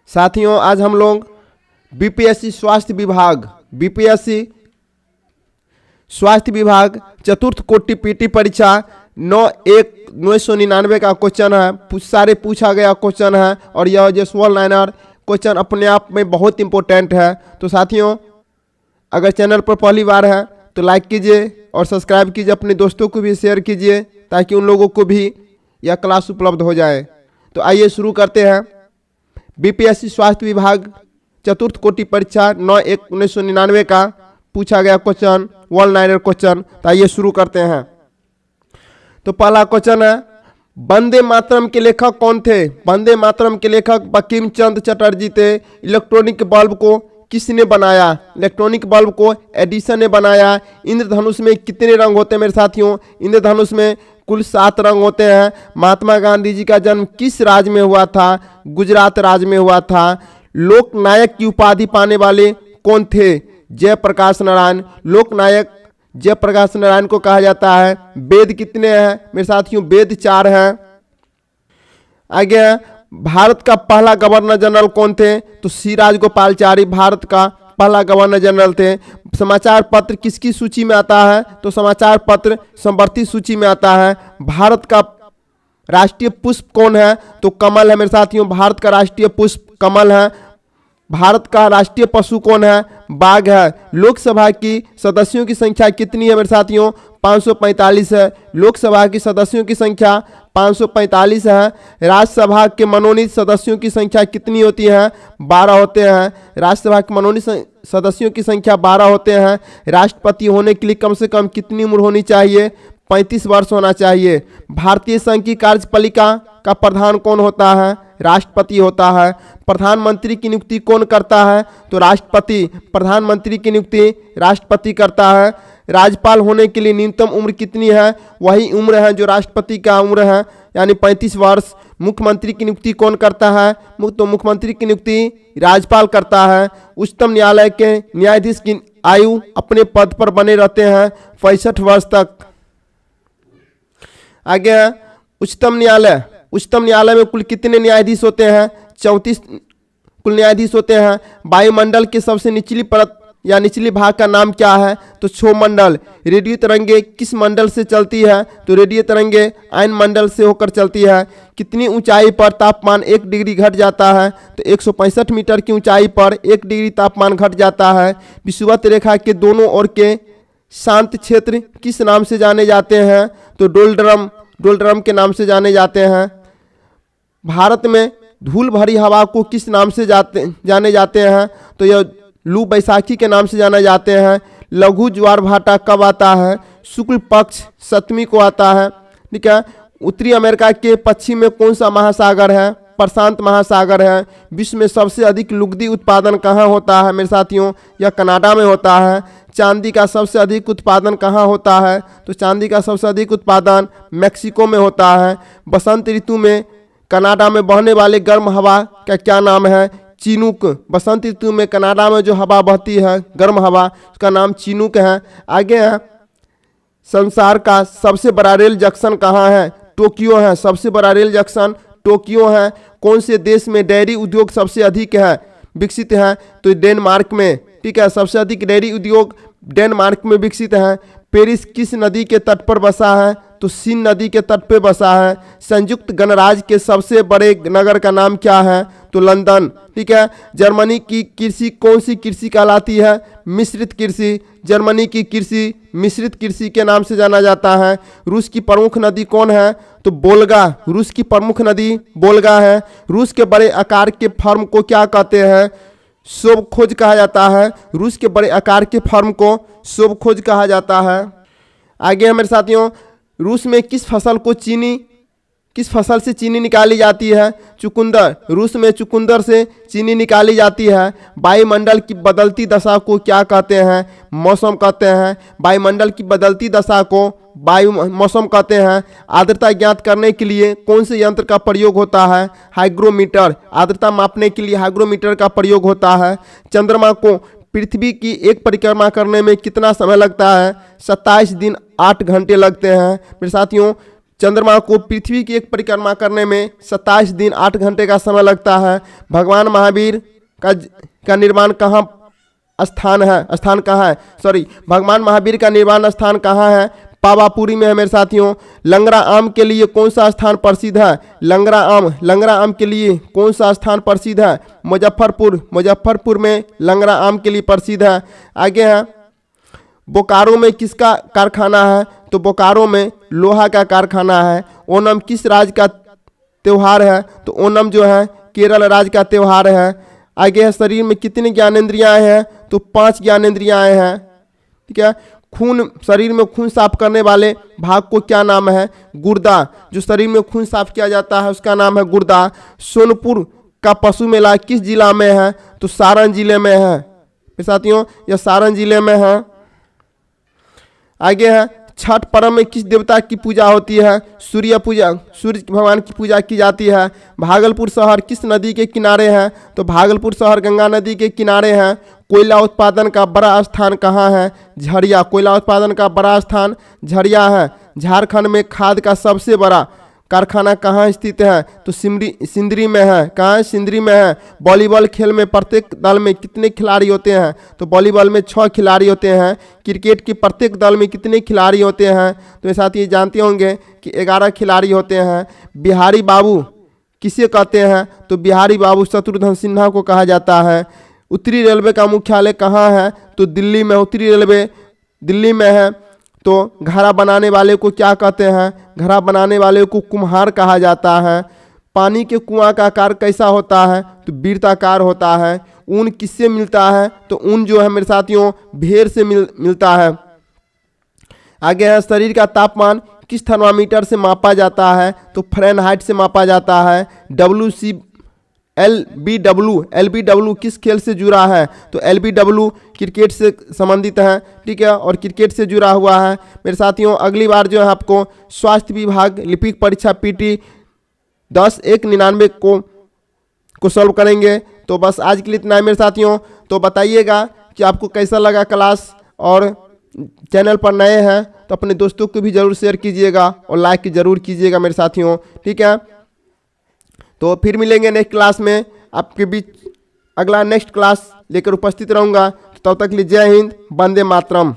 साथियों आज हम लोग बीपीएससी स्वास्थ्य विभाग चतुर्थ कोटि पीटी परीक्षा 9/1/1999 का क्वेश्चन है। सारे पूछा गया क्वेश्चन है और यह जो 12 लाइनर क्वेश्चन अपने आप में बहुत इंपॉर्टेंट है। तो साथियों अगर चैनल पर पहली बार है तो लाइक कीजिए और सब्सक्राइब कीजिए, अपने दोस्तों को भी शेयर कीजिए ताकि उन लोगों को भी यह क्लास उपलब्ध हो जाए। तो आइए शुरू करते हैं। बीपीएससी स्वास्थ्य विभाग चतुर्थ कोटि परीक्षा 9/1/1999 का पूछा गया क्वेश्चन 1 लाइनर क्वेश्चन। तो आइए शुरू करते हैं। तो पहला क्वेश्चन है, वंदे मातरम के लेखक कौन थे? वंदे मातरम के लेखक बंकिम चंद्र चटर्जी थे। इलेक्ट्रॉनिक बल्ब को किसने बनाया? इलेक्ट्रॉनिक बल्ब को एडिसन ने बनाया। इंद्रधनुष में कितने रंग होते हैं मेरे साथियों? इंद्रधनुष में कुल 7 रंग होते हैं। महात्मा गांधी जी का जन्म किस राज्य में हुआ था? गुजरात राज्य में हुआ था। लोक नायक की उपाधि पाने वाले कौन थे? जयप्रकाश नारायण। लोक नायक जयप्रकाश नारायण को कहा जाता है। वेद कितने हैं मेरे साथियों? वेद 4 हैं। आगे भारत का पहला गवर्नर जनरल कौन थे? तो सी राजगोपालचारी भारत का पहला गवर्नर जनरल थे। समाचार पत्र किसकी सूची में आता है? तो समाचार पत्र संवर्ती सूची में आता है। भारत का राष्ट्रीय पुष्प कौन है? तो कमल है मेरे साथियों। भारत का राष्ट्रीय पुष्प कमल है। भारत का राष्ट्रीय पशु कौन है? बाघ है। लोकसभा की सदस्यों की संख्या कितनी है मेरे साथियों? 545 है। लोकसभा की सदस्यों की संख्या 545 है। राज्यसभा के मनोनीत सदस्यों की संख्या कितनी होती है? 12 होते हैं। राज्यसभा के मनोनीत सदस्यों की संख्या 12 होते हैं। राष्ट्रपति होने के लिए कम से कम कितनी उम्र होनी चाहिए? 35 वर्ष होना चाहिए। भारतीय संघ की कार्यपालिका का प्रधान कौन होता है? राष्ट्रपति होता है। प्रधानमंत्री की नियुक्ति कौन करता है? तो राष्ट्रपति। प्रधानमंत्री की नियुक्ति राष्ट्रपति करता है। राज्यपाल होने के लिए न्यूनतम उम्र कितनी है? वही उम्र है जो राष्ट्रपति का उम्र है, यानी 35 वर्ष। मुख्यमंत्री की नियुक्ति कौन करता है? तो मुख्यमंत्री की नियुक्ति राज्यपाल करता है। उच्चतम न्यायालय के न्यायाधीश की आयु अपने पद पर बने रहते हैं 65 वर्ष तक। आगे है उच्चतम न्यायालय। उच्चतम न्यायालय में कुल कितने न्यायाधीश होते हैं? 34 कुल न्यायाधीश होते हैं। वायुमंडल की सबसे निचली परत या निचली भाग का नाम क्या है? तो क्षोमंडल। रेडियो तरंगे किस मंडल से चलती है? तो रेडियो तरंगे आयन मंडल से होकर चलती है। कितनी ऊंचाई पर तापमान 1 डिग्री घट जाता है? तो 165 मीटर की ऊंचाई पर 1 डिग्री तापमान घट जाता है। विषुवत रेखा के दोनों ओर के शांत क्षेत्र किस नाम से जाने जाते हैं? तो डोलड्रम के नाम से जाने जाते हैं। भारत में धूल भरी हवा को किस नाम से जाने जाते हैं? तो यह लू बैसाखी के नाम से जाने जाते हैं। लघु ज्वार भाटा कब आता है? शुक्ल पक्ष 7वीं को आता है। ठीक है। उत्तरी अमेरिका के पश्चिम में कौन सा महासागर है? प्रशांत महासागर है। विश्व में सबसे अधिक लुगदी उत्पादन कहाँ होता है मेरे साथियों? यह कनाडा में होता है। चांदी का सबसे अधिक उत्पादन कहाँ होता है? तो चांदी का सबसे अधिक उत्पादन मैक्सिको में होता है। बसंत ऋतु में कनाडा में बहने वाले गर्म हवा का क्या नाम है? चिनूक। बसंत ऋतु में कनाडा में जो हवा बहती है गर्म हवा, उसका नाम चिनूक है। आगे है संसार का सबसे बड़ा रेल जंक्शन कहाँ है? टोक्यो है। सबसे बड़ा रेल जंक्शन टोक्यो है। कौन से देश में डेयरी उद्योग सबसे अधिक है विकसित है? तो डेनमार्क में। ठीक है। सबसे अधिक डेयरी उद्योग डेनमार्क में विकसित है। पेरिस किस नदी के तट पर बसा है? तो सीन नदी के तट पे बसा है। संयुक्त गणराज्य के सबसे बड़े नगर का नाम क्या है? तो लंदन। ठीक है। जर्मनी की कृषि कौन सी कृषि कहलाती है? मिश्रित कृषि। जर्मनी की कृषि मिश्रित कृषि के नाम से जाना जाता है। रूस की प्रमुख नदी कौन है? तो वोल्गा। रूस की प्रमुख नदी वोल्गा है। रूस के बड़े आकार के फर्म को क्या कहते हैं? शोभखोज कहा जाता है। रूस के बड़े आकार के फर्म को शोभखोज कहा जाता है। आगे मेरे साथियों, रूस में किस फसल से चीनी निकाली जाती है? चुकंदर। रूस में चुकंदर से चीनी निकाली जाती है। वायुमंडल की बदलती दशा को क्या कहते हैं? मौसम कहते हैं। वायुमंडल की बदलती दशा को मौसम कहते हैं। आर्द्रता ज्ञात करने के लिए कौन से यंत्र का प्रयोग होता है? हाइग्रोमीटर। आर्द्रता मापने के लिए हाइग्रोमीटर का प्रयोग होता है। चंद्रमा को पृथ्वी की एक परिक्रमा करने में कितना समय लगता है? 27 दिन 8 घंटे लगते हैं। मेरे साथियों चंद्रमा को पृथ्वी की एक परिक्रमा करने में 27 दिन 8 घंटे का समय लगता है। भगवान महावीर का निर्माण स्थान कहाँ है, सॉरी, भगवान महावीर का निर्माण स्थान कहाँ है? पावापुरी में है मेरे साथियों। लंगड़ा आम के लिए कौन सा स्थान प्रसिद्ध है? लंगड़ा आम के लिए कौन सा स्थान प्रसिद्ध है? मुजफ्फरपुर में लंगड़ा आम के लिए प्रसिद्ध है। आगे है, बोकारो में किसका कारखाना है? तो बोकारो में लोहा का कारखाना है। ओणम किस राज्य का त्यौहार है? तो ओणम जो है केरल राज्य का त्यौहार है। आगे है, शरीर में कितनी ज्ञानेंद्रियाएं हैं? तो 5 ज्ञानेंद्रियाएं हैं। ठीक है। शरीर में खून साफ करने वाले भाग को क्या नाम है? गुर्दा। जो शरीर में खून साफ किया जाता है उसका नाम है गुर्दा। सोनपुर का पशु मेला किस जिला में है? तो सारण जिले में है। साथियों यह सारण जिले में है। आगे है, छठ पर्व में किस देवता की पूजा होती है? सूर्य भगवान की पूजा की जाती है। भागलपुर शहर किस नदी के किनारे है? तो भागलपुर शहर गंगा नदी के किनारे है। कोयला उत्पादन का बड़ा स्थान कहाँ है? झरिया। कोयला उत्पादन का बड़ा स्थान झरिया है। झारखंड में खाद का सबसे बड़ा कारखाना कहाँ स्थित है? तो सिंदरी में है। कहाँ है? सिंदरी में है। वॉलीबॉल खेल में प्रत्येक दल में कितने खिलाड़ी होते हैं? तो वॉलीबॉल में 6 खिलाड़ी होते हैं। क्रिकेट की प्रत्येक दल में कितने खिलाड़ी होते हैं? तो साथ ही जानते होंगे कि 11 खिलाड़ी होते हैं। बिहारी बाबू किसे कहते हैं? तो बिहारी बाबू शत्रुघ्न सिन्हा को कहा जाता है। उत्तरी रेलवे का मुख्यालय कहाँ है? तो दिल्ली में। उत्तरी रेलवे दिल्ली में है। तो घड़ा बनाने वाले को क्या कहते हैं? घड़ा बनाने वाले को कुम्हार कहा जाता है। पानी के कुआं का आकार कैसा होता है? तो वृत्ताकार होता है। ऊन किससे मिलता है? तो ऊन जो है मेरे साथियों भेड़ से मिलता है। आगे है, शरीर का तापमान किस थर्मामीटर से मापा जाता है? तो फ़ारेनहाइट से मापा जाता है। LBW किस खेल से जुड़ा है? तो LBW क्रिकेट से संबंधित है। ठीक है, और क्रिकेट से जुड़ा हुआ है। मेरे साथियों अगली बार जो है आपको स्वास्थ्य विभाग लिपिक परीक्षा PT 10-1-99 को सॉल्व करेंगे। तो बस आज के लिए इतना है मेरे साथियों। तो बताइएगा कि आपको कैसा लगा क्लास, और चैनल पर नए हैं तो अपने दोस्तों को भी ज़रूर शेयर कीजिएगा और लाइक ज़रूर कीजिएगा मेरे साथियों। ठीक है, तो फिर मिलेंगे नेक्स्ट क्लास में। आपके बीच अगला नेक्स्ट क्लास लेकर उपस्थित रहूँगा। तो तब तक के लिए जय हिंद, वंदे मातरम।